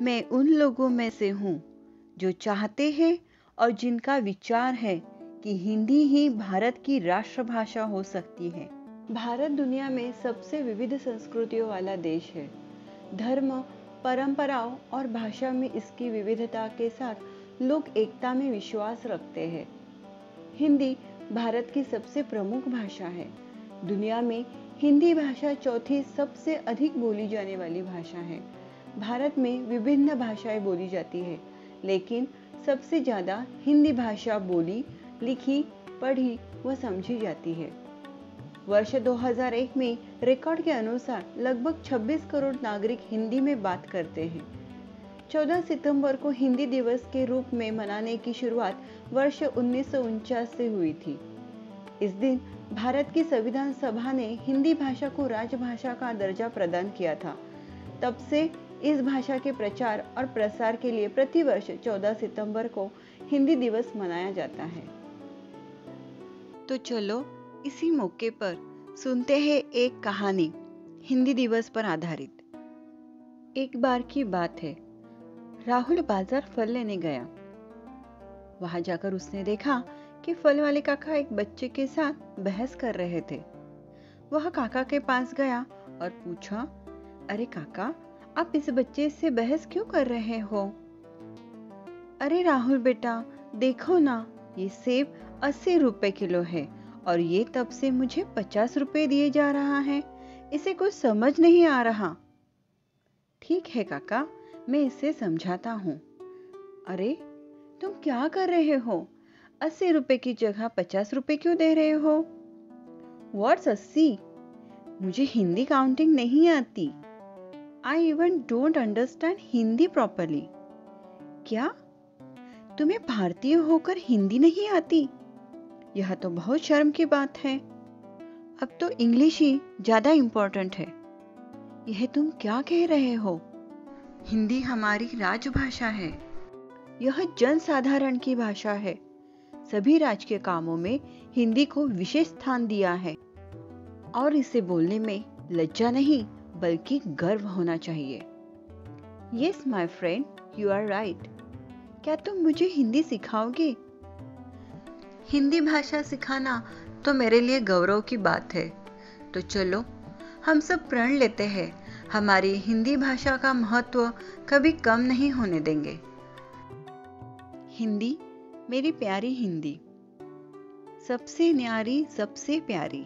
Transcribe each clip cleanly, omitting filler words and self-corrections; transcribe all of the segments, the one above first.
मैं उन लोगों में से हूँ जो चाहते हैं और जिनका विचार है कि हिंदी ही भारत की राष्ट्रभाषा हो सकती है। भारत दुनिया में सबसे विविध संस्कृतियों वाला देश है। धर्म, परंपराओं और भाषा में इसकी विविधता के साथ लोग एकता में विश्वास रखते हैं। हिंदी भारत की सबसे प्रमुख भाषा है। दुनिया में हिंदी भाषा चौथी सबसे अधिक बोली जाने वाली भाषा है। भारत में विभिन्न भाषाएं बोली जाती है, लेकिन सबसे ज़्यादा हिंदी भाषा बोली, लिखी, पढ़ी व समझी जाती है। वर्ष 2001 में रिकॉर्ड के अनुसार लगभग 26 करोड़ नागरिक हिंदी में बात करते हैं। 14 सितंबर को हिंदी दिवस के रूप में मनाने की शुरुआत वर्ष 1949 से हुई थी। इस दिन भारत की संविधान सभा ने हिंदी भाषा को राजभाषा का दर्जा प्रदान किया था। तब से इस भाषा के प्रचार और प्रसार के लिए प्रतिवर्ष 14 सितंबर को हिंदी दिवस मनाया जाता है। तो चलो इसी मौके पर सुनते हैं एक कहानी हिंदी दिवस पर आधारित। एक बार की बात है, राहुल बाजार फल लेने गया। वहां जाकर उसने देखा कि फल वाले काका एक बच्चे के साथ बहस कर रहे थे। वह काका के पास गया और पूछा, अरे काका, आप इस बच्चे से बहस क्यों कर रहे हो? अरे राहुल बेटा, देखो ना, ये सेब 80 रुपए किलो है और ये तब से मुझे 50 रुपए दिए जा रहा है। इसे कुछ समझ नहीं आ रहा। ठीक है काका, मैं इसे समझाता हूँ। अरे तुम क्या कर रहे हो? 80 रुपए की जगह 50 रुपए क्यों दे रहे हो? व्हाट्स 80? मुझे हिंदी काउंटिंग नहीं आती। I even don't understand Hindi properly. क्या तुम्हें भारतीय होकर हिंदी नहीं आती? यह तो बहुत शर्म की बात है। अब तो इंग्लिश ही ज्यादा इम्पोर्टेंट है। यह तुम क्या कह रहे हो? हिंदी हमारी राजभाषा है। यह जन साधारण की भाषा है। सभी राजकीय कामों में हिंदी को विशेष स्थान दिया है और इसे बोलने में लज्जा नहीं बल्कि गर्व होना चाहिए। Yes my friend, you are right. क्या तुम मुझे हिंदी सिखाओगे? हिंदी भाषा सिखाना तो मेरे लिए गौरव की बात है। तो चलो हम सब प्रण लेते हैं, हमारी हिंदी भाषा का महत्व कभी कम नहीं होने देंगे। हिंदी मेरी प्यारी हिंदी, सबसे न्यारी सबसे प्यारी,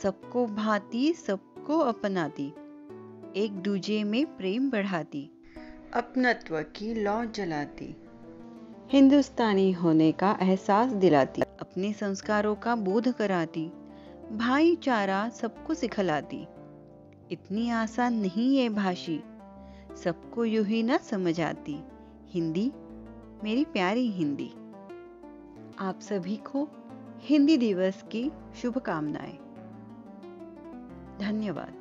सबको भाती सबको अपनाती, एक दूजे में प्रेम बढ़ाती, अपनत्व की लौ जलाती, हिंदुस्तानी होने का एहसास दिलाती, अपने संस्कारों का बोध कराती, भाईचारा सबको सिखलाती। इतनी आसान नहीं ये भाषी, सबको यूं ही न समझ आती। हिंदी मेरी प्यारी हिंदी। आप सभी को हिंदी दिवस की शुभकामनाएं। धन्यवाद।